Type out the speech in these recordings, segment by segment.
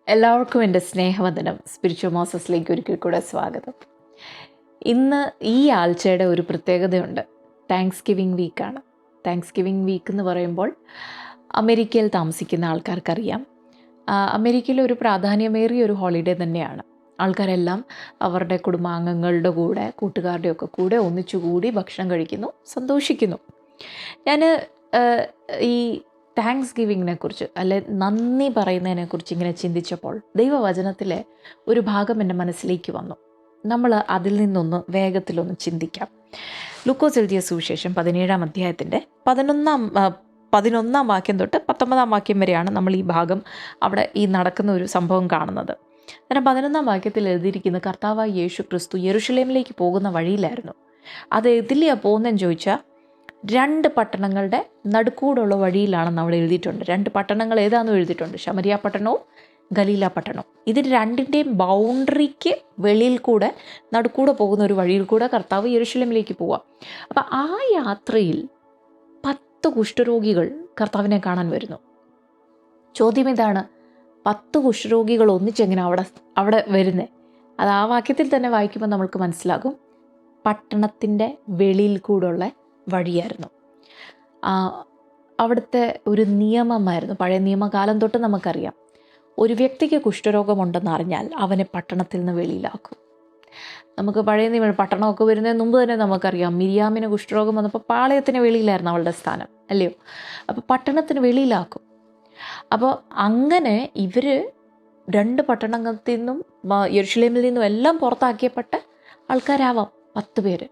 എല്ലാവർക്കും എൻ്റെ സ്നേഹവന്ദനം. സ്പിരിച്വൽ മോസസിലേക്ക് ഒരിക്കൽ കൂടെ സ്വാഗതം. ഇന്ന് ഈ ആഴ്ചയുടെ ഒരു പ്രത്യേകതയുണ്ട്. താങ്ക്സ് ഗിവിങ് വീക്കാണ്. താങ്ക്സ് ഗിവിങ് വീക്ക് എന്ന് പറയുമ്പോൾ അമേരിക്കയിൽ താമസിക്കുന്ന ആൾക്കാർക്കറിയാം, അമേരിക്കയിൽ ഒരു പ്രാധാന്യമേറിയ ഒരു ഹോളിഡേ തന്നെയാണ്. ആൾക്കാരെല്ലാം അവരുടെ കുടുംബാംഗങ്ങളുടെ കൂടെ, കൂട്ടുകാരുടെയൊക്കെ കൂടെ ഒന്നിച്ചുകൂടി ഭക്ഷണം കഴിക്കുന്നു, സന്തോഷിക്കുന്നു. ഞാൻ ഈ താങ്ക്സ് ഗിവിങ്ങിനെ കുറിച്ച്, അല്ലെ നന്ദി പറയുന്നതിനെക്കുറിച്ച് ഇങ്ങനെ ചിന്തിച്ചപ്പോൾ ദൈവവചനത്തിലെ ഒരു ഭാഗം എൻ്റെ മനസ്സിലേക്ക് വന്നു. നമ്മൾ അതിൽ നിന്നൊന്ന് വേഗത്തിലൊന്ന് ചിന്തിക്കാം. ലൂക്കോസ് എഴുതിയ സുവിശേഷം 17-ാം അധ്യായത്തിൻ്റെ 11-ാം വാക്യം തൊട്ട് 19-ാം വാക്യം വരെയാണ് നമ്മൾ ഈ ഭാഗം, അവിടെ ഈ നടക്കുന്ന ഒരു സംഭവം കാണുന്നത്. കാരണം 11-ാം വാക്യത്തിൽ എഴുതിയിരിക്കുന്ന കർത്താവായ യേശു ക്രിസ്തു യെരുശലേമിലേക്ക് പോകുന്ന വഴിയിലായിരുന്നു. അത് എതിലെയാണ് പോകുന്നതെന്ന് ചോദിച്ചാൽ 2 പട്ടണങ്ങളുടെ നടുക്കൂടുള്ള വഴിയിലാണെന്ന് അവിടെ എഴുതിയിട്ടുണ്ട്. 2 പട്ടണങ്ങൾ ഏതാണെന്ന് എഴുതിയിട്ടുണ്ട്, ശമരിയ പട്ടണവും ഗലീല പട്ടണവും. ഇത് 2ൻ്റെയും ബൗണ്ടറിക്ക് വെളിയിൽ കൂടെ നടുക്കൂടെ പോകുന്ന ഒരു വഴിയിൽ കൂടെ കർത്താവ് യെരുശലേമിലേക്ക് പോവാം. അപ്പം ആ യാത്രയിൽ 10 കുഷ്ഠരോഗികൾ കർത്താവിനെ കാണാൻ വരുന്നു. ചോദ്യം ഇതാണ്, 10 കുഷ്ഠരോഗികൾ ഒന്നിച്ചെങ്ങനെ അവിടെ വരുന്നേ? അത് ആ വാക്യത്തിൽ തന്നെ വായിക്കുമ്പോൾ നമ്മൾക്ക് മനസ്സിലാകും. പട്ടണത്തിൻ്റെ വെളിയിൽ കൂടുള്ള വഴിയായിരുന്നു. അവിടുത്തെ ഒരു നിയമമായിരുന്നു. പഴയ നിയമകാലം തൊട്ട് നമുക്കറിയാം, ഒരു വ്യക്തിക്ക് കുഷ്ഠരോഗമുണ്ടെന്ന് അറിഞ്ഞാൽ അവനെ പട്ടണത്തിൽ നിന്ന് വെളിയിലാക്കും. നമുക്ക് പഴയ നിയമം പട്ടണമൊക്കെ വരുന്നതിന് മുമ്പ് തന്നെ നമുക്കറിയാം, മിരിയാമിന് കുഷ്ഠരോഗം വന്നപ്പോൾ പാളയത്തിന് വെളിയിലായിരുന്നു അവളുടെ സ്ഥാനം, അല്ലയോ? അപ്പോൾ പട്ടണത്തിന് വെളിയിലാക്കും. അപ്പോൾ അങ്ങനെ ഇവർ 2 പട്ടണത്തിൽ നിന്നും യെരുശലേമിൽ നിന്നും എല്ലാം പുറത്താക്കിയപ്പെട്ട ആൾക്കാരാവാം 10 പേര്.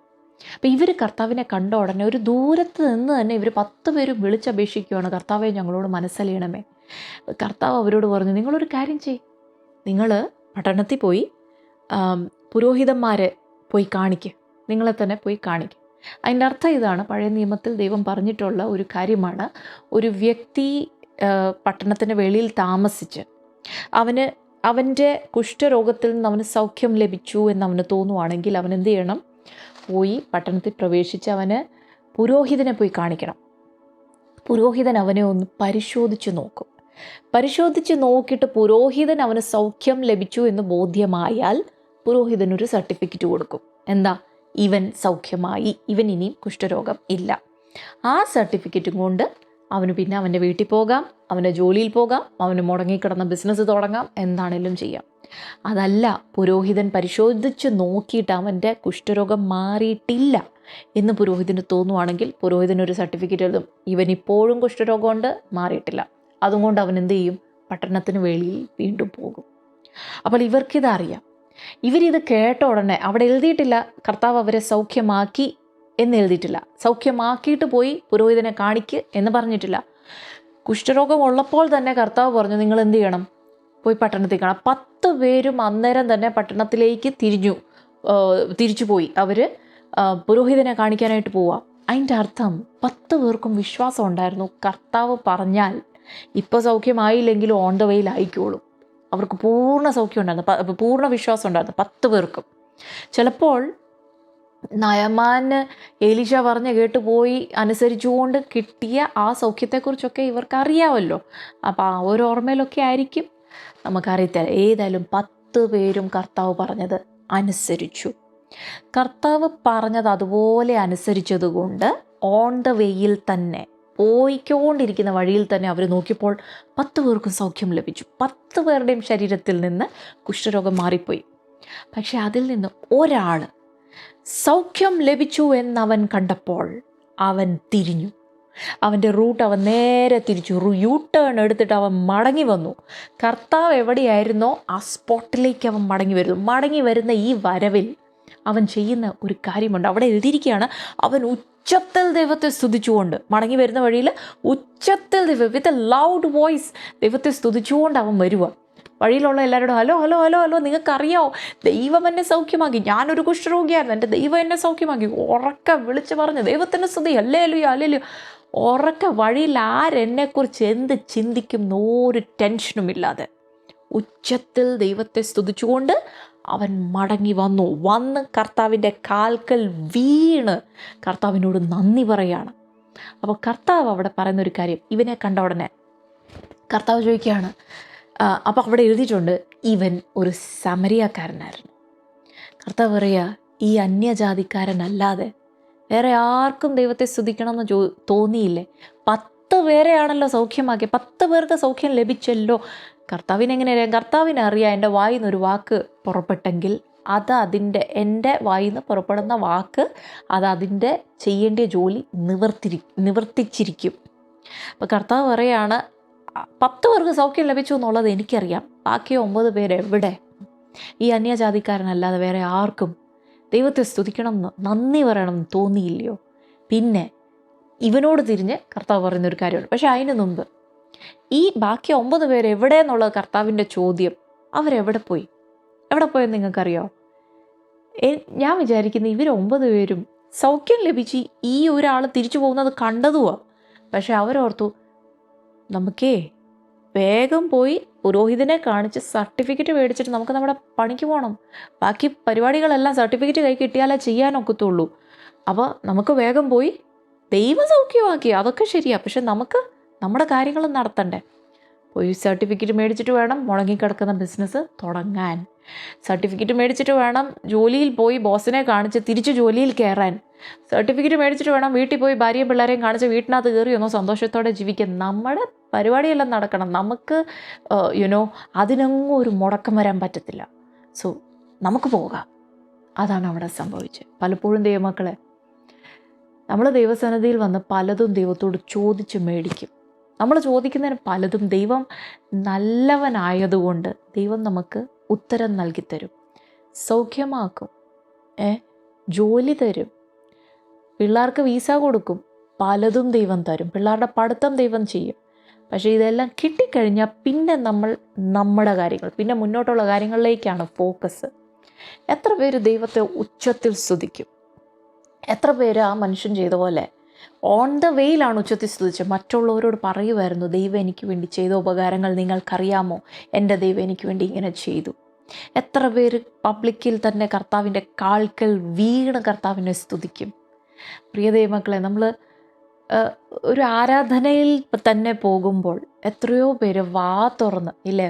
അപ്പം ഇവർ കർത്താവിനെ കണ്ട ഉടനെ ഒരു ദൂരത്ത് നിന്ന് തന്നെ ഇവർ 10 പേരും വിളിച്ചപേക്ഷിക്കുകയാണ്, കർത്താവെ ഞങ്ങളോട് മനസ്സലിയണമേ. കർത്താവ് അവരോട് പറഞ്ഞു, നിങ്ങളൊരു കാര്യം ചെയ്യ്, നിങ്ങൾ പട്ടണത്തിൽ പോയി പുരോഹിതന്മാരെ പോയി കാണിക്കുക, നിങ്ങളെ തന്നെ പോയി കാണിക്കുക. അതിൻ്റെ അർത്ഥം ഇതാണ്, പഴയ നിയമത്തിൽ ദൈവം പറഞ്ഞിട്ടുള്ള ഒരു കാര്യമാണ്. ഒരു വ്യക്തി പട്ടണത്തിൻ്റെ വെളിയിൽ താമസിച്ച് അവൻ്റെ കുഷ്ഠരോഗത്തിൽ നിന്ന് അവന് സൗഖ്യം ലഭിച്ചു എന്ന് അവന് തോന്നുവാണെങ്കിൽ അവൻ എന്ത് ചെയ്യണം? പോയി പട്ടണത്തിൽ പ്രവേശിച്ച് അവന് പുരോഹിതനെ പോയി കാണിക്കണം. പുരോഹിതൻ അവനെ ഒന്ന് പരിശോധിച്ച് നോക്കും. പരിശോധിച്ച് നോക്കിയിട്ട് പുരോഹിതൻ അവന് സൗഖ്യം ലഭിച്ചു എന്ന് ബോധ്യമായാൽ പുരോഹിതനൊരു സർട്ടിഫിക്കറ്റ് കൊടുക്കും. എന്താ? ഇവൻ സൗഖ്യമായി, ഇവൻ ഇനിയും കുഷ്ഠരോഗം ഇല്ല. ആ സർട്ടിഫിക്കറ്റും കൊണ്ട് അവന് പിന്നെ അവൻ്റെ വീട്ടിൽ പോകാം, അവൻ്റെ ജോലിയിൽ പോകാം, അവന് മുടങ്ങിക്കിടന്ന ബിസിനസ് തുടങ്ങാം, എന്താണേലും ചെയ്യാം. അതല്ല, പുരോഹിതൻ പരിശോധിച്ച് നോക്കിയിട്ട് അവൻ്റെ കുഷ്ഠരോഗം മാറിയിട്ടില്ല എന്ന് പുരോഹിതന് തോന്നുവാണെങ്കിൽ പുരോഹിതനൊരു സർട്ടിഫിക്കറ്റ് എഴുതും, ഇവനിപ്പോഴും കുഷ്ഠരോഗമുണ്ട്, മാറിയിട്ടില്ല. അതുകൊണ്ട് അവൻ എന്ത് ചെയ്യും? പട്ടണത്തിന് വെളിയിൽ വീണ്ടും പോകും. അപ്പോൾ ഇവർക്കിതറിയാം. ഇവരിത് കേട്ട ഉടനെ, അവിടെ എഴുതിയിട്ടില്ല കർത്താവ് അവരെ സൗഖ്യമാക്കി എന്ന് എഴുതിയിട്ടില്ല, സൗഖ്യമാക്കിയിട്ട് പോയി പുരോഹിതനെ കാണിക്ക് എന്ന് പറഞ്ഞിട്ടില്ല. കുഷ്ഠരോഗം ഉള്ളപ്പോൾ തന്നെ കർത്താവ് പറഞ്ഞു, നിങ്ങൾ എന്ത് ചെയ്യണം? പോയി പട്ടണത്തിൽ കാണാം. 10 പേരും അന്നേരം തന്നെ പട്ടണത്തിലേക്ക് തിരിച്ചു പോയി അവർ പുരോഹിതനെ കാണിക്കാനായിട്ട് പോവാം. അതിൻ്റെ അർത്ഥം 10 പേർക്കും വിശ്വാസം ഉണ്ടായിരുന്നു, കർത്താവ് പറഞ്ഞാൽ ഇപ്പോൾ സൗഖ്യമായില്ലെങ്കിലും ഓൺ ദ വെയിലായിക്കോളും. അവർക്ക് പൂർണ്ണ സൗഖ്യം ഉണ്ടായിരുന്നു, പൂർണ്ണ വിശ്വാസം ഉണ്ടായിരുന്നു 10 പേർക്കും. ചിലപ്പോൾ നയമാന് എലീശ പറഞ്ഞ് കേട്ട് പോയി അനുസരിച്ചുകൊണ്ട് കിട്ടിയ ആ സൗഖ്യത്തെക്കുറിച്ചൊക്കെ ഇവർക്ക് അറിയാമല്ലോ. അപ്പോൾ ആ ഒരു ഓർമ്മയിലൊക്കെ ആയിരിക്കും, നമുക്കറിയത്തില്ല. ഏതായാലും 10 പേരും കർത്താവ് പറഞ്ഞത് അനുസരിച്ചു. കർത്താവ് പറഞ്ഞത് അതുപോലെ അനുസരിച്ചത് കൊണ്ട് ഓൺ ദ വേയിൽ തന്നെ, പോയിക്കൊണ്ടിരിക്കുന്ന വഴിയിൽ തന്നെ അവർ നോക്കിയപ്പോൾ 10 പേർക്കും സൗഖ്യം ലഭിച്ചു. 10 പേരുടെയും ശരീരത്തിൽ നിന്ന് കുഷ്ഠരോഗം മാറിപ്പോയി. പക്ഷെ അതിൽ നിന്ന് ഒരാൾ സൗഖ്യം ലഭിച്ചു എന്നവൻ കണ്ടപ്പോൾ അവൻ തിരിഞ്ഞു. അവൻ്റെ റൂട്ട് അവൻ നേരെ തിരിച്ചു, യൂ ടേൺ എടുത്തിട്ട് അവൻ മടങ്ങി വന്നു. കർത്താവ് എവിടെയായിരുന്നോ ആ സ്പോട്ടിലേക്ക് അവൻ മടങ്ങി വരുന്നു. മടങ്ങി വരുന്ന ഈ വരവിൽ അവൻ ചെയ്യുന്ന ഒരു കാര്യമുണ്ട്. അവിടെ എഴുതിയിരിക്കുകയാണ്, അവൻ ഉച്ചത്തിൽ ദൈവത്തെ സ്തുതിച്ചുകൊണ്ട് മടങ്ങി വരുന്ന വഴിയിൽ ഉച്ചത്തിൽ വിത്ത് എ ലൗഡ് വോയിസ് ദൈവത്തെ സ്തുതിച്ചുകൊണ്ട് അവൻ വരുക. വഴിയിലുള്ള എല്ലാവരോടും, ഹലോ ഹലോ ഹലോ ഹലോ, നിങ്ങൾക്കറിയാമോ ദൈവം എന്നെ സൗഖ്യമാക്കി, ഞാനൊരു കുഷ്ഠരോഗിയായിരുന്നു, എൻ്റെ ദൈവം എന്നെ സൗഖ്യമാക്കി. ഉറക്കെ വിളിച്ച് പറഞ്ഞു ദൈവത്തിൻ്റെ സ്തുതി, ഹല്ലേലൂയ ഹല്ലേലൂയ. ഉറക്കെ വഴിയിൽ ആരെന്നെക്കുറിച്ച് എന്ത് ചിന്തിക്കും ഒരു ടെൻഷനുമില്ലാതെ ഉച്ചത്തിൽ ദൈവത്തെ സ്തുതിച്ചുകൊണ്ട് അവൻ മടങ്ങി വന്ന് കർത്താവിൻ്റെ കാൽക്കൽ വീണ് കർത്താവിനോട് നന്ദി പറയാണ്. അപ്പോൾ കർത്താവ് അവിടെ പറയുന്നൊരു കാര്യം, ഇവനെ കണ്ട ഉടനെ കർത്താവ് ചോദിക്കുകയാണ്, അപ്പോൾ അവിടെ എഴുതിയിട്ടുണ്ട് ഇവൻ ഒരു സമരിയാക്കാരനായിരുന്നു. കർത്താവ് പറയുക, ഈ അന്യജാതിക്കാരനല്ലാതെ വേറെ ആർക്കും ദൈവത്തെ സ്തുതിക്കണമെന്ന് തോന്നിയില്ലേ? 10 പേരെയാണല്ലോ സൗഖ്യമാക്കിയത്, 10 പേർക്ക് സൗഖ്യം ലഭിച്ചല്ലോ. കർത്താവിനെങ്ങനെ അറിയാം? കർത്താവിനറിയാം എൻ്റെ വായിൽ നിന്നൊരു വാക്ക് പുറപ്പെട്ടെങ്കിൽ അത് എൻ്റെ വായിൽ നിന്ന് പുറപ്പെടുന്ന വാക്ക് അതിൻ്റെ ചെയ്യേണ്ട ജോലി നിവർത്തിച്ചിരിക്കും. അപ്പോൾ കർത്താവ് പറയുകയാണ്, 10 പേർക്ക് സൗഖ്യം ലഭിച്ചു എന്നുള്ളത് എനിക്കറിയാം, ബാക്കി 9 പേരെവിടെ? ഈ അന്യജാതിക്കാരനല്ലാതെ വേറെ ആർക്കും ദൈവത്തെ സ്തുതിക്കണമെന്ന് നന്ദി പറയണമെന്ന് തോന്നിയില്ലയോ? പിന്നെ ഇവനോട് തിരിഞ്ഞ് കർത്താവ് പറയുന്നൊരു കാര്യമുണ്ട്. പക്ഷേ അതിന് മുമ്പ് ഈ ബാക്കി 9 പേര് എവിടെ എന്നുള്ളത് കർത്താവിൻ്റെ ചോദ്യം. അവരെവിടെ പോയി? എവിടെ പോയെന്ന് നിങ്ങൾക്കറിയോ? ഞാൻ വിചാരിക്കുന്നു ഇവർ 9 പേരും സൗഖ്യം ലഭിച്ച് ഈ ഒരാൾ തിരിച്ചു പോകുന്നത് കണ്ടതുവാ. പക്ഷെ അവരോർത്തു, നമുക്കേ വേഗം പോയി പുരോഹിതനെ കാണിച്ച് സർട്ടിഫിക്കറ്റ് മേടിച്ചിട്ട് നമുക്ക് നമ്മുടെ പണിക്ക് പോകണം. ബാക്കി പരിപാടികളെല്ലാം സർട്ടിഫിക്കറ്റ് കൈ കിട്ടിയാലേ ചെയ്യാനൊക്കത്തുള്ളൂ. അപ്പോൾ നമുക്ക് വേഗം പോയി ദൈവം സൗഖ്യമാക്കി, അതൊക്കെ ശരിയാ, പക്ഷെ നമുക്ക് നമ്മുടെ കാര്യങ്ങൾ നടത്തണ്ടേ? പോയി സർട്ടിഫിക്കറ്റ് മേടിച്ചിട്ട് വേണം മുടങ്ങിക്കിടക്കുന്ന ബിസിനസ് തുടങ്ങാൻ. സർട്ടിഫിക്കറ്റ് മേടിച്ചിട്ട് വേണം ജോലിയിൽ പോയി ബോസിനെ കാണിച്ച് തിരിച്ച് ജോലിയിൽ കയറാൻ. സർട്ടിഫിക്കറ്റ് മേടിച്ചിട്ട് വേണം വീട്ടിൽ പോയി ഭാര്യയും പിള്ളേരെയും കാണിച്ച് വീട്ടിനകത്ത് കയറി ഒന്നോ സന്തോഷത്തോടെ ജീവിക്കാൻ. നമ്മുടെ പരിപാടിയെല്ലാം നടക്കണം. നമുക്ക് അതിനൊന്നും ഒരു മുടക്കം വരാൻ പറ്റത്തില്ല. സോ നമുക്ക് പോകാം. അതാണ് അവിടെ സംഭവിച്ചത്. പലപ്പോഴും ദൈവമക്കളെ, നമ്മൾ ദൈവസന്നിധിയിൽ വന്ന് പലതും ദൈവത്തോട് ചോദിച്ച് മേടിക്കും. നമ്മൾ ചോദിക്കുന്നതിന് പലതും ദൈവം നല്ലവനായതുകൊണ്ട് ദൈവം നമുക്ക് ഉത്തരം നൽകിത്തരും, സൗഖ്യമാക്കും, ജോലി തരും, പിള്ളേർക്ക് വീസ കൊടുക്കും, പലതും ദൈവം തരും, പിള്ളേരുടെ പഠിത്തം ദൈവം ചെയ്യും. പക്ഷേ ഇതെല്ലാം കിട്ടിക്കഴിഞ്ഞാൽ പിന്നെ നമ്മുടെ കാര്യങ്ങൾ, പിന്നെ മുന്നോട്ടുള്ള കാര്യങ്ങളിലേക്കാണ് ഫോക്കസ്. എത്ര പേര് ദൈവത്തെ ഉച്ചത്തിൽ സ്തുതിക്കും? എത്ര പേര് ആ മനുഷ്യൻ ചെയ്ത പോലെ ഓൺ ദ വേയിലാണ് ഉച്ചത്തിൽ സ്തുതിച്ചത്? മറ്റുള്ളവരോട് പറയുമായിരുന്നു, ദൈവം എനിക്ക് വേണ്ടി ചെയ്ത ഉപകാരങ്ങൾ നിങ്ങൾക്കറിയാമോ? എൻ്റെ ദൈവം എനിക്ക് വേണ്ടി ഇങ്ങനെ ചെയ്തു. എത്ര പേര് പബ്ലിക്കിൽ തന്നെ കർത്താവിൻ്റെ കാൽക്കൽ വീണ് കർത്താവിനെ സ്തുതിക്കും? പ്രിയ ദൈവമക്കളെ, നമ്മൾ ഒരു ആരാധനയിൽ തന്നെ പോകുമ്പോൾ എത്രയോ പേര് വാ തുറന്ന്, ഇല്ലേ,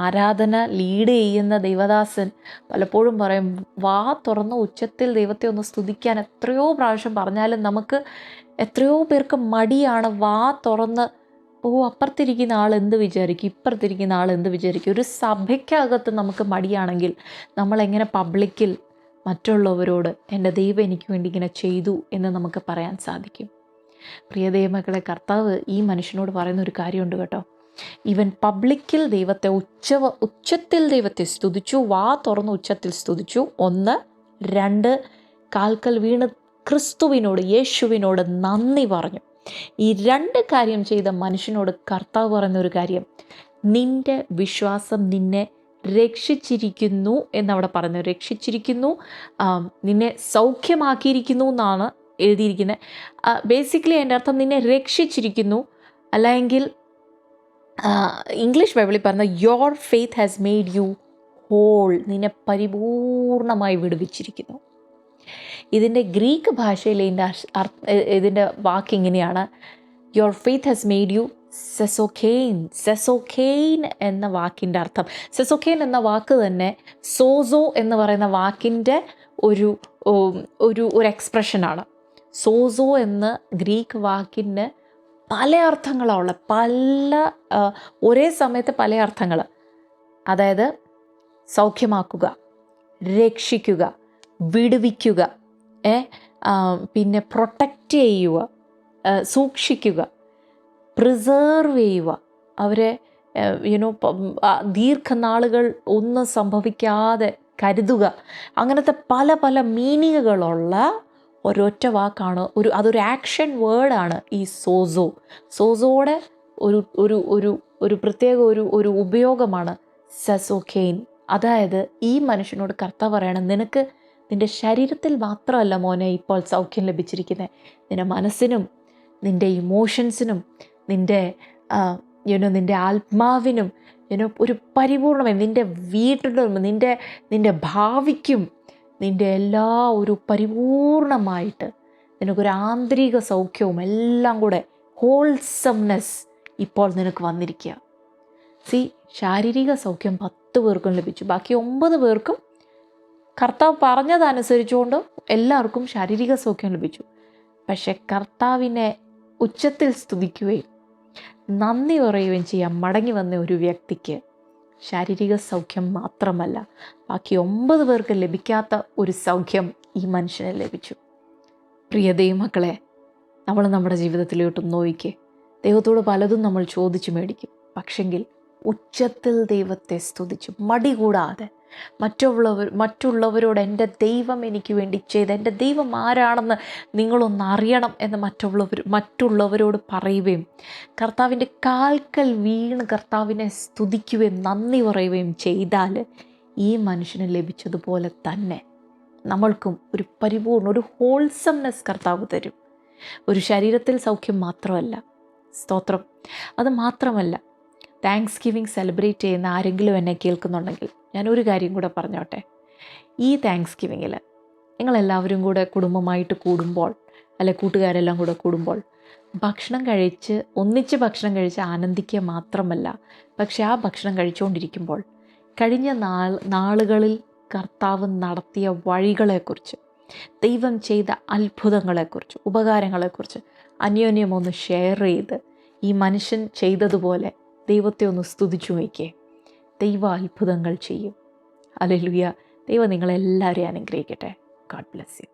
ആരാധന ലീഡ് ചെയ്യുന്ന ദൈവദാസൻ പലപ്പോഴും പറയും, വാ തുറന്ന് ഉച്ചത്തിൽ ദൈവത്തെ ഒന്ന് സ്തുതിക്കാൻ എത്രയോ പ്രാവശ്യം പറഞ്ഞാലും നമുക്ക് എത്രയോ പേർക്ക് മടിയാണ്. വാ തുറന്ന് അപ്പുറത്തിരിക്കുന്ന ആൾ എന്ത് വിചാരിക്കും, ഇപ്പുറത്തിരിക്കുന്ന ആൾ എന്ത് വിചാരിക്കും? ഒരു സഭയ്ക്കകത്ത് നമുക്ക് മടിയാണെങ്കിൽ നമ്മളെങ്ങനെ പബ്ലിക്കിൽ മറ്റുള്ളവരോട് എൻ്റെ ദൈവം എനിക്ക് വേണ്ടി ഇങ്ങനെ ചെയ്തു എന്ന് നമുക്ക് പറയാൻ സാധിക്കും? പ്രിയ ദൈവമക്കളെ, കർത്താവ് ഈ മനുഷ്യനോട് പറയുന്ന ഒരു കാര്യമുണ്ട് കേട്ടോ. ഇവൻ പബ്ലിക്കിൽ ദൈവത്തെ ഉച്ചത്തിൽ ദൈവത്തെ സ്തുതിച്ചു, വാ തുറന്ന് ഉച്ചത്തിൽ സ്തുതിച്ചു. 1, 2, കാൽക്കൽ വീണ് ക്രിസ്തുവിനോട്, യേശുവിനോട് നന്ദി പറഞ്ഞു. ഈ 2 കാര്യം ചെയ്ത മനുഷ്യനോട് കർത്താവ് പറയുന്ന ഒരു കാര്യം, നിന്റെ വിശ്വാസം നിന്നെ രക്ഷിച്ചിരിക്കുന്നു എന്നവിടെ പറഞ്ഞു. രക്ഷിച്ചിരിക്കുന്നു, നിന്നെ സൗഖ്യമാക്കിയിരിക്കുന്നു എന്നാണ് എഴുതിയിരിക്കുന്നത്. ബേസിക്കലി അതിൻ്റെ അർത്ഥം നിന്നെ രക്ഷിച്ചിരിക്കുന്നു, അല്ലെങ്കിൽ ഇംഗ്ലീഷ് ബൈബിളിൽ പറഞ്ഞ your faith has made you whole, നിന്നെ പരിപൂർണമായി വിടുവിച്ചിരിക്കുന്നു. ഇതിൻ്റെ ഗ്രീക്ക് ഭാഷയിൽ ഇതിൻ്റെ വാക്ക് ഇങ്ങനെയാണ്, your faith has made you സെസോഖെയിൻ. സെസോഖെയിൻ എന്ന വാക്കിൻ്റെ അർത്ഥം, സെസോഖെയിൻ എന്ന വാക്ക് തന്നെ സോസോ എന്ന് പറയുന്ന വാക്കിൻ്റെ ഒരു എക്സ്പ്രഷനാണ്. സോസോ എന്ന ഗ്രീക്ക് വാക്കിന് പല അർത്ഥങ്ങളാണ് ഉള്ളത്, ഒരേ സമയത്ത് പല അർത്ഥങ്ങൾ. അതായത് സൗഖ്യമാക്കുക, രക്ഷിക്കുക, വിടുവിക്കുക, പിന്നെ പ്രൊട്ടക്റ്റ് ചെയ്യുക, സൂക്ഷിക്കുക, പ്രിസേർവ് ചെയ്യുക, അവരെ ദീർഘനാളുകൾ ഒന്നും സംഭവിക്കാതെ കരുതുക. അങ്ങനത്തെ പല പല മീനിങ്ങുകളുള്ള ഒരൊറ്റ വാക്കാണ്, അതൊരു ആക്ഷൻ വേർഡാണ് ഈ സോസോ. സോസോയുടെ ഒരു പ്രത്യേക ഒരു ഉപയോഗമാണ് സെസോഖെയിൻ. അതായത് ഈ മനുഷ്യനോട് കർത്താവ് പറയണം, നിനക്ക് നിൻ്റെ ശരീരത്തിൽ മാത്രമല്ല മോനെ ഇപ്പോൾ സൗഖ്യം ലഭിച്ചിരിക്കുന്നത്, നിൻ്റെ മനസ്സിനും നിൻ്റെ ഇമോഷൻസിനും നിൻ്റെ നിൻ്റെ ആത്മാവിനും ഒരു പരിപൂർണമായി, നിൻ്റെ വീട്ടിലും നിൻ്റെ ഭാവിക്കും, നിൻ്റെ എല്ലാ ഒരു പരിപൂർണമായിട്ട് നിനക്കൊരു ആന്തരിക സൗഖ്യവും എല്ലാം കൂടെ ഹോൾസംനെസ് ഇപ്പോൾ നിനക്ക് വന്നിരിക്കുക. ശാരീരിക സൗഖ്യം 10 പേർക്കും ലഭിച്ചു. ബാക്കി 9 പേർക്കും കർത്താവ് പറഞ്ഞതനുസരിച്ചുകൊണ്ട് എല്ലാവർക്കും ശാരീരിക സൗഖ്യം ലഭിച്ചു. പക്ഷെ കർത്താവിനെ ഉച്ചത്തിൽ സ്തുതിക്കുകയും നന്ദി പറയുകയും ചെയ്യാൻ മടങ്ങി വന്ന ഒരു വ്യക്തിക്ക് ശാരീരിക സൗഖ്യം മാത്രമല്ല, ബാക്കി 9 പേർക്ക് ലഭിക്കാത്ത ഒരു സൗഖ്യം ഈ മനുഷ്യന് ലഭിച്ചു. പ്രിയ ദൈവമക്കളെ, നമ്മൾ നമ്മുടെ ജീവിതത്തിലോട്ട് നോക്കിക്കേ. ദൈവത്തോട് പലതും നമ്മൾ ചോദിച്ചു മേടിക്കും. പക്ഷെങ്കിൽ ഉച്ചത്തിൽ ദൈവത്തെ സ്തുതിച്ചു മടി കൂടാതെ മറ്റുള്ളവരോട് എൻ്റെ ദൈവം എനിക്ക് വേണ്ടി ചെയ്ത്, എൻ്റെ ദൈവം ആരാണെന്ന് നിങ്ങളൊന്ന് അറിയണം എന്ന് മറ്റുള്ളവരോട് പറയുകയും കർത്താവിൻ്റെ കാൽക്കൽ വീണ് കർത്താവിനെ സ്തുതിക്കുകയും നന്ദി പറയുകയും ചെയ്താൽ ഈ മനുഷ്യന് ലഭിച്ചതുപോലെ തന്നെ നമ്മൾക്കും ഒരു പരിപൂർണ്ണ ഒരു ഹോൾസംനെസ് കർത്താവ് തരും. ഒരു ശരീരത്തിൽ സൗഖ്യം മാത്രമല്ല, സ്തോത്രം, അത് മാത്രമല്ല, താങ്ക്സ് ഗിവിങ് സെലിബ്രേറ്റ് ചെയ്യുന്ന ആരെങ്കിലും എന്നെ കേൾക്കുന്നുണ്ടെങ്കിൽ ഞാനൊരു കാര്യം കൂടെ പറഞ്ഞോട്ടെ. ഈ താങ്ക്സ് ഗിവിങ്ങിൽ നിങ്ങളെല്ലാവരും കൂടെ കുടുംബമായിട്ട് കൂടുമ്പോൾ, അല്ലെ കൂട്ടുകാരെല്ലാം കൂടെ കൂടുമ്പോൾ ഒന്നിച്ച് ഭക്ഷണം കഴിച്ച് ആനന്ദിക്കുക മാത്രമല്ല, പക്ഷെ ആ ഭക്ഷണം കഴിച്ചുകൊണ്ടിരിക്കുമ്പോൾ കഴിഞ്ഞ നാളുകളിൽ കർത്താവ് നടത്തിയ വഴികളെക്കുറിച്ച്, ദൈവം ചെയ്ത അത്ഭുതങ്ങളെക്കുറിച്ച്, ഉപകാരങ്ങളെക്കുറിച്ച് അന്യോന്യം ഒന്ന് ഷെയർ ചെയ്ത് ഈ മനുഷ്യൻ ചെയ്തതുപോലെ ദൈവത്തെ ഒന്ന് സ്തുതിച്ചു വയ്ക്കേ. ദൈവ അത്ഭുതങ്ങൾ ചെയ്യും. ഹല്ലേലൂയ. ദൈവം നിങ്ങളെല്ലാവരെയും അനുഗ്രഹിക്കട്ടെ. God bless you.